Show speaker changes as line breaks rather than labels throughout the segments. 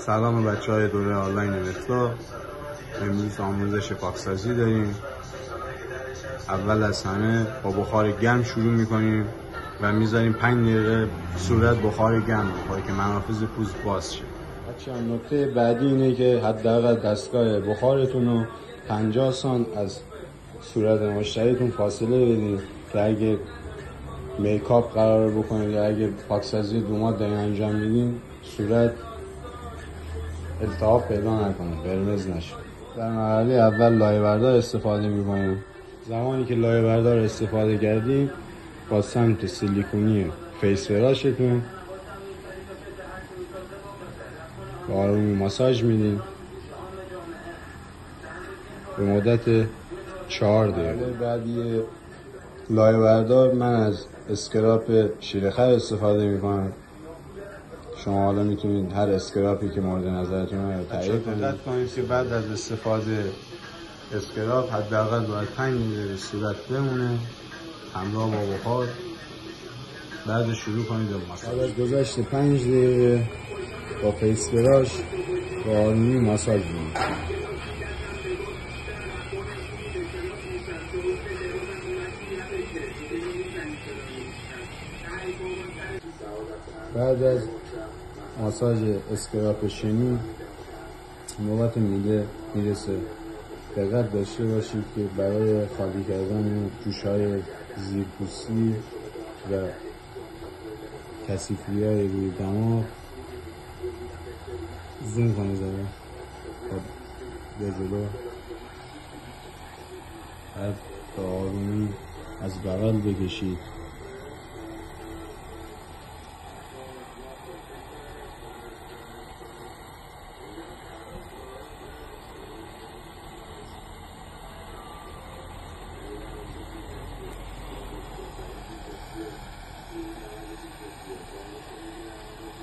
سلام بچه های دوره آنلاین مترو. امروز آموزش پاکسازی داریم. اول از همه با بخار گرم شروع میکنیم و میذاریم 5 دقیقه صورت بخار گرم بخوره که منافذ پوست باز شه.
بچه‌ها نکته بعدی اینه که حداقل دستگاه بخارتون رو 50 سانت از صورت مشتریتون فاصله بدید که اگه میکاپ قرار بکنید یا اگه پاکسازی دومات دارین انجام میدین صورت التهاب پیدا نکنه، قرمز نشه. در مرحله اول لایه بردار استفاده میکنیم. زمانی که لایه بردار استفاده کردیم با سمت سیلیکونی فیس فراشتون به آرومی ماساژ میدیم به مدت 4 دقیقه. بعدی لایه بردار من از اسکراپ شیرخر استفاده میکنم. شما حالا میتونید هر اسکراپی که مورد نظرتون رو تغییر کنید. دقت کنید که بعد از استفاده اسکراپ حداقل باید 5 دقیقه صورت بمونه همراه با بخار. بعد شروع کنید به ماساژ. بعد از گذشت 5 دقیقه با فیس فراش با آرومی ماساژ میدید. بعد از ماساژ اسکراپ شیمی نوبت میله میرسه. دقت داشته باشید که برای خالی کردن جوش‌های زیرپوستی و کثیفی‌های روی دماغ زوم کنید به جلو. بعد به آرومی از بغل بکشید.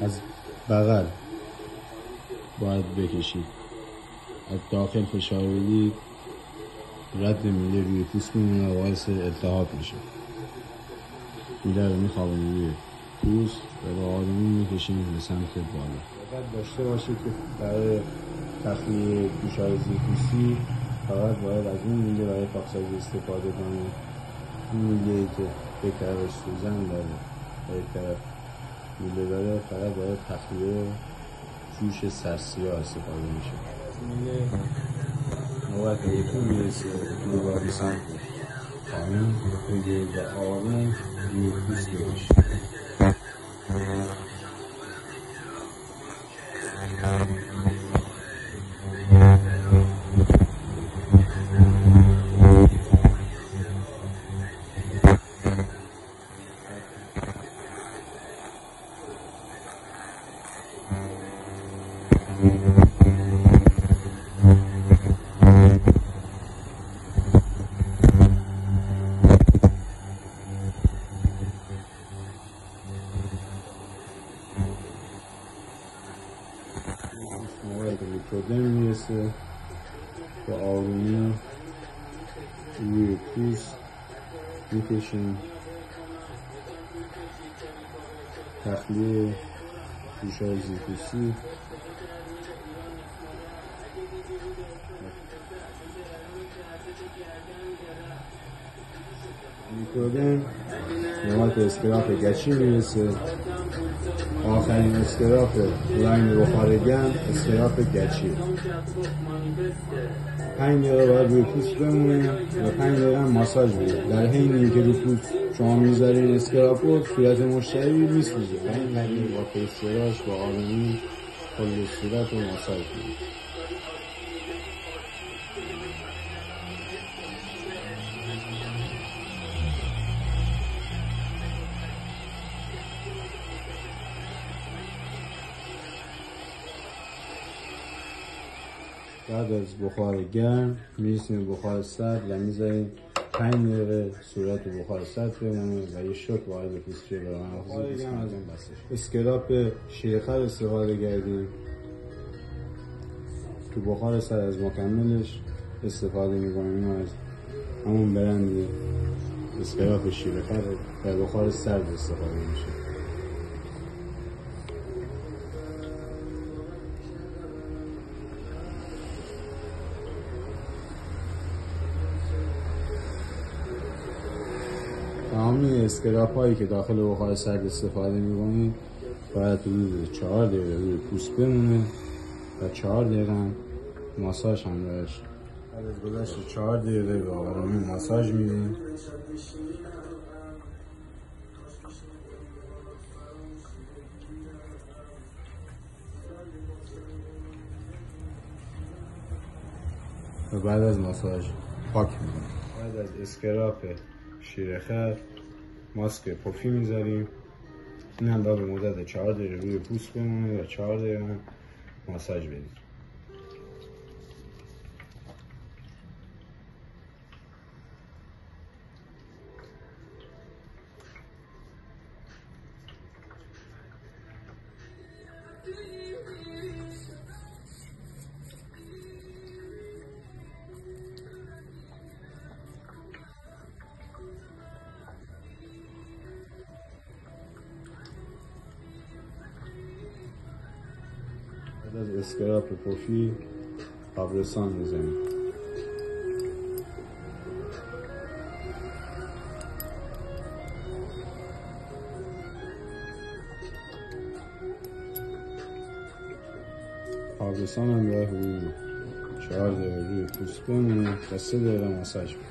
از بغل باید بکشید. از داخل فشار بدید رد میله روی پوست میمونه و باعث التهاب میشه. میله رو میخوابونید روی پوست و با آرومی میکشید به سمت بالا. دقت داشته باشید که برای تخلیه جوش‌های زیرپوستی فقط باید از اون میله برای پاکسازی استفاده کنید. این میله‌ای که یک طرفش سوزن داره و یک طرف میله داره فقط باید تخلیه جوش سرسیاه استفاده میشه. میله نوبت ایتون میرسه دوباره سمت پایین بگیرید و آروم روی پوست بکشید. موقعی که میکروبین میرسه با آرومی روی پوست میکشیم. تخلیه جوش‌های زیرپوستی. میکروبین نوبت اسکراپ گچی میرسه. آخرین اسکراپ لاین بخار گرم اسکراپ گچی. 5 دقیقه باید روی پوست بمونه و 5 دقیقه هم ماساژ بدید. در حینی که روی پوست شما میذارین اسکراپ رو صورت مشتری میسوزه. 5 دقیقه با فیس فراش با آرومی کل صورت رو ماساژ بدید. بعد از بخار گرم میرسیم بخار سرد و میذاریم 5 دقیقه صورت بخار سرد بمونه و یه شوک وارد پوست شه. بخار گرم از اون بسته اسکراپ شیرخر استفاده کردیم. تو بخار سرد از مکملش استفاده میکنیم. از همون برند اسکراپ شیرخر در بخار سرد استفاده میشه. تمامی اسکراپ هایی که داخل بخار سرد استفاده میکنید باید حدود 4 دقیقه روی پوست بمونه و 4 دقیقه هم ماساژ هم روش. بعد از گذشت 4 دقیقه به آرامی ماساژ میدیم. و بعد از ماساژ پاک میکنیم. بعد از اسکراپ شیرخر ماسک پفی میذاریم. این هم به مدت 4 دقیقه روی پوست بمونه و 4 دقیقه هم ماساژ بدیم. بعد از اسکراپ پفی قبرستان میزنیم. قبرستان هم باید حدود 4 دقیقه روی پوست بمونه و 3 دقیقه ماساژ بدیم.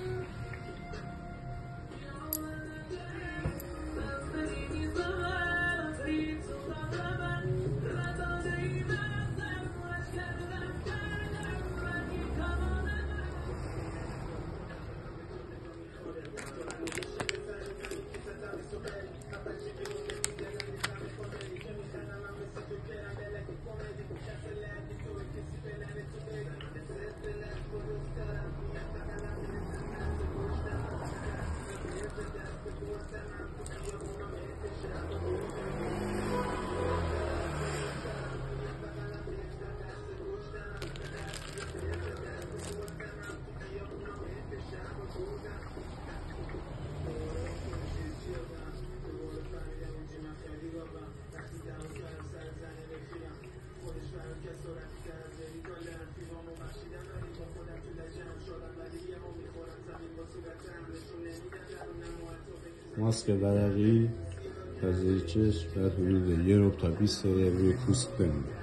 ماسک برقی از چشم باید حدود 1 ربع تا 20 دقیقه روی پوست بمونه.